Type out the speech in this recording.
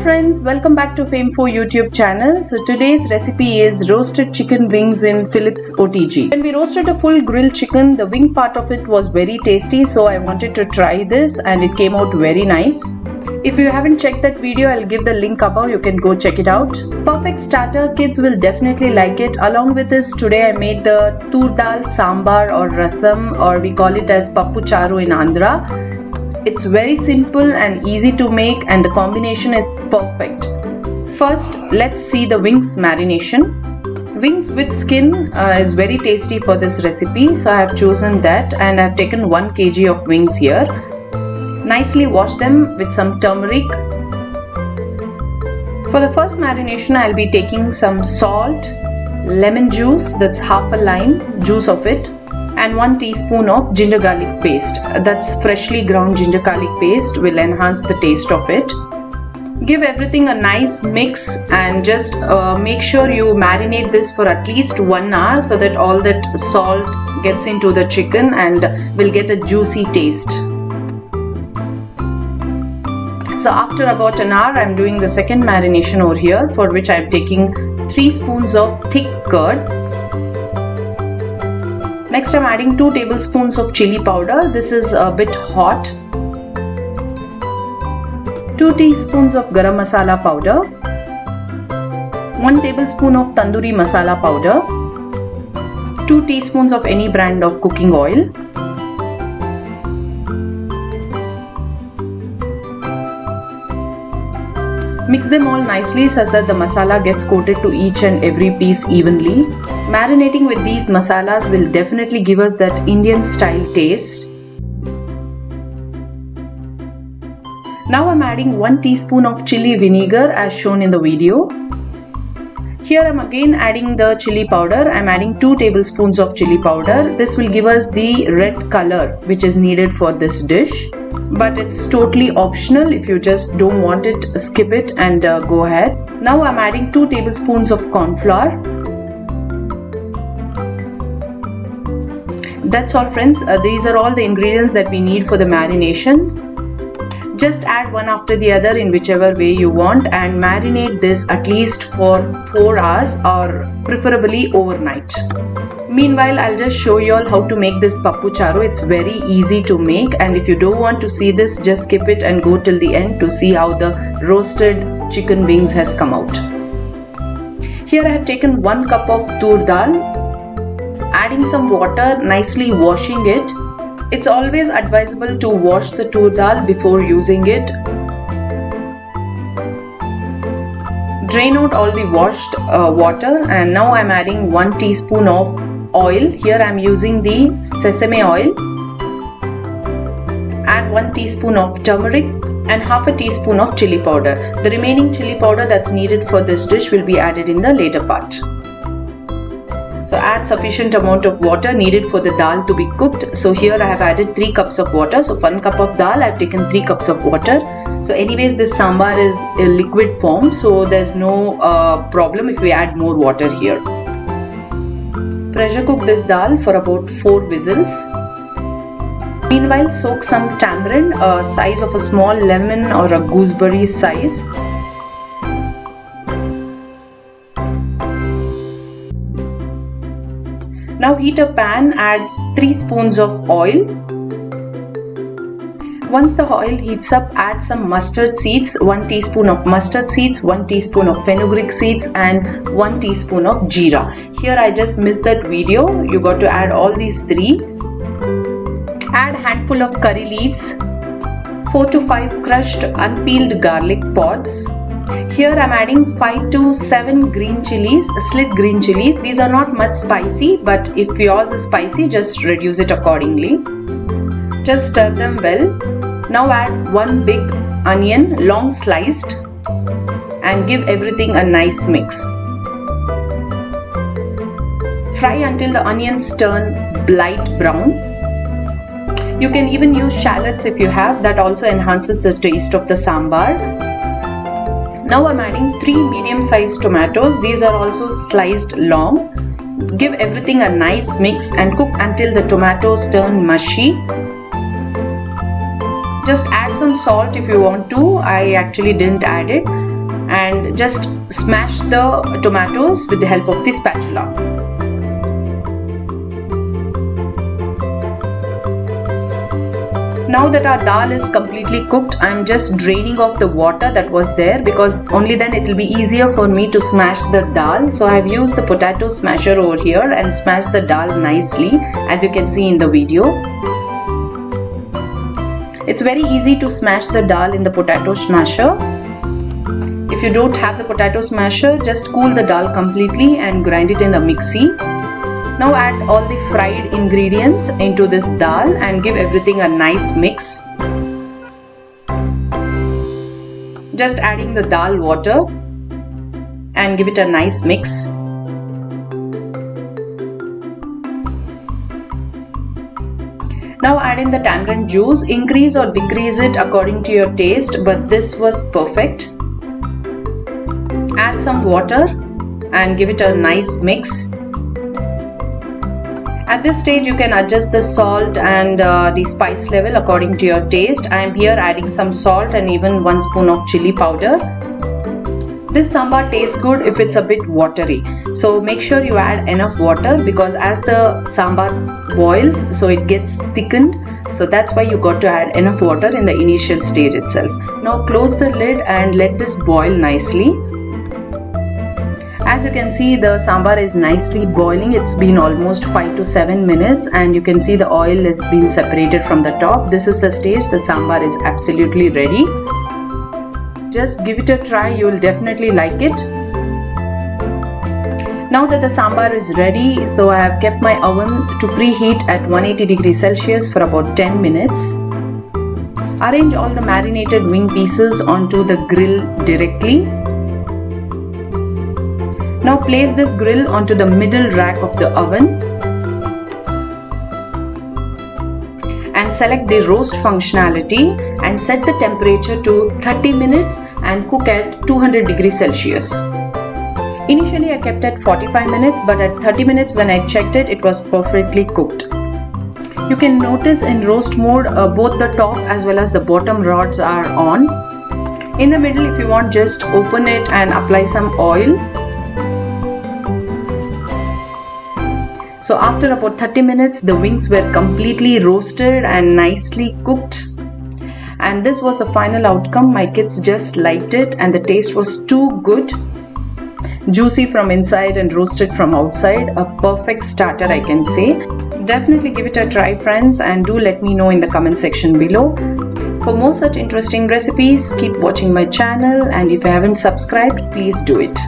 friends, welcome back to Fame4 YouTube channel. So today's recipe is roasted chicken wings in Philips OTG. When we roasted a full grilled chicken, the wing part of it was very tasty, so I wanted to try this and it came out very nice. If you haven't checked that video, I'll give the link above, you can go check it out. Perfect starter, kids will definitely like it. Along with this, today I made the tur dal sambar or rasam, or we call it as pappu charu in Andhra. It's very simple and easy to make, and the combination is perfect. First, let's see the wings marination. Wings with skin is very tasty for this recipe, so I have chosen that, and I have taken 1 kg of wings here. Nicely wash them with some turmeric. For the first marination, I'll be taking some salt, lemon juice, that's half a lime juice of it, and 1 teaspoon of ginger garlic paste. That's freshly ground ginger garlic paste, will enhance the taste of it. Give everything a nice mix and just make sure you marinate this for at least 1 hour so that all that salt gets into the chicken and will get a juicy taste. So after about an hour, I'm doing the second marination over here, for which I'm taking 3 spoons of thick curd. Next, I'm adding 2 tablespoons of chili powder. This is a bit hot. 2 teaspoons of garam masala powder. 1 tablespoon of tandoori masala powder. 2 teaspoons of any brand of cooking oil. Mix them all nicely such that the masala gets coated to each and every piece evenly. Marinating with these masalas will definitely give us that Indian style taste. Now I'm adding 1 teaspoon of chili vinegar as shown in the video. Here I'm again adding the chili powder. I'm adding 2 tablespoons of chili powder. This will give us the red color which is needed for this dish. But it's totally optional. If you just don't want it, skip it and go ahead. Now I'm adding 2 tablespoons of corn flour. That's all, friends. These are all the ingredients that we need for the marinations. Just add one after the other in whichever way you want and marinate this at least for 4 hours or preferably overnight. Meanwhile, I'll just show you all how to make this pappu charu. It's very easy to make, and if you don't want to see this, just skip it and go till the end to see how the roasted chicken wings has come out. Here I have taken 1 cup of tur dal, adding some water, nicely washing it. It's always advisable to wash the tur dal before using it. Drain out all the washed water, and now I'm adding 1 teaspoon of oil. Here I'm using the sesame oil. Add 1 teaspoon of turmeric and half a teaspoon of chili powder. The remaining chili powder that's needed for this dish will be added in the later part. So add sufficient amount of water needed for the dal to be cooked. So here I have added 3 cups of water. So 1 cup of dal, I have taken 3 cups of water. So anyways, this sambar is a liquid form, so there's no problem if we add more water here. Pressure cook this dal for about 4 whistles. Meanwhile, soak some tamarind, a size of a small lemon or a gooseberry size. Now heat a pan, add 3 spoons of oil. Once the oil heats up, add some mustard seeds, 1 teaspoon of mustard seeds, 1 teaspoon of fenugreek seeds and 1 teaspoon of jeera. Here I just missed that video. You got to add all these 3. Add handful of curry leaves, 4 to 5 crushed unpeeled garlic pods. Here I'm adding 5 to 7 green chilies, slit green chilies. These are not much spicy, but if yours is spicy, just reduce it accordingly. Just stir them well. Now add 1 big onion, long sliced, and give everything a nice mix. Fry until the onions turn light brown. You can even use shallots if you have, that also enhances the taste of the sambar. Now I'm adding 3 medium-sized tomatoes. These are also sliced long. Give everything a nice mix and cook until the tomatoes turn mushy. Just add some salt if you want to. I actually didn't add it. and just smash the tomatoes with the help of the spatula. Now that our dal is completely cooked, I am just draining off the water that was there, because only then it will be easier for me to smash the dal. So I have used the potato smasher over here and smashed the dal nicely, as you can see in the video. It's very easy to smash the dal in the potato smasher. If you don't have the potato smasher, just cool the dal completely and grind it in a mixie. Now add all the fried ingredients into this dal and give everything a nice mix. Just adding the dal water and give it a nice mix. Now add in the tamarind juice. Increase or decrease it according to your taste, but this was perfect. Add some water and give it a nice mix. At this stage you can adjust the salt and the spice level according to your taste. I am here adding some salt and even 1 spoon of chili powder. This sambar tastes good if it's a bit watery. So make sure you add enough water, because as the sambar boils, so it gets thickened. So that's why you got to add enough water in the initial stage itself. Now close the lid and let this boil nicely. As you can see, the sambar is nicely boiling. It's been almost 5 to 7 minutes and you can see the oil has been separated from the top. This is the stage the sambar is absolutely ready. Just give it a try, you will definitely like it. Now that the sambar is ready, so I have kept my oven to preheat at 180 degrees Celsius for about 10 minutes. Arrange all the marinated wing pieces onto the grill directly. Now place this grill onto the middle rack of the oven and select the roast functionality and set the temperature to 30 minutes and cook at 200 degrees Celsius. Initially I kept at 45 minutes, but at 30 minutes when I checked it, it was perfectly cooked. You can notice in roast mode both the top as well as the bottom rods are on. In the middle, if you want, just open it and apply some oil. So after about 30 minutes, the wings were completely roasted and nicely cooked. And this was the final outcome. My kids just liked it and the taste was too good. Juicy from inside and roasted from outside. A perfect starter, I can say. Definitely give it a try, friends, and do let me know in the comment section below. For more such interesting recipes, keep watching my channel, and if you haven't subscribed, please do it.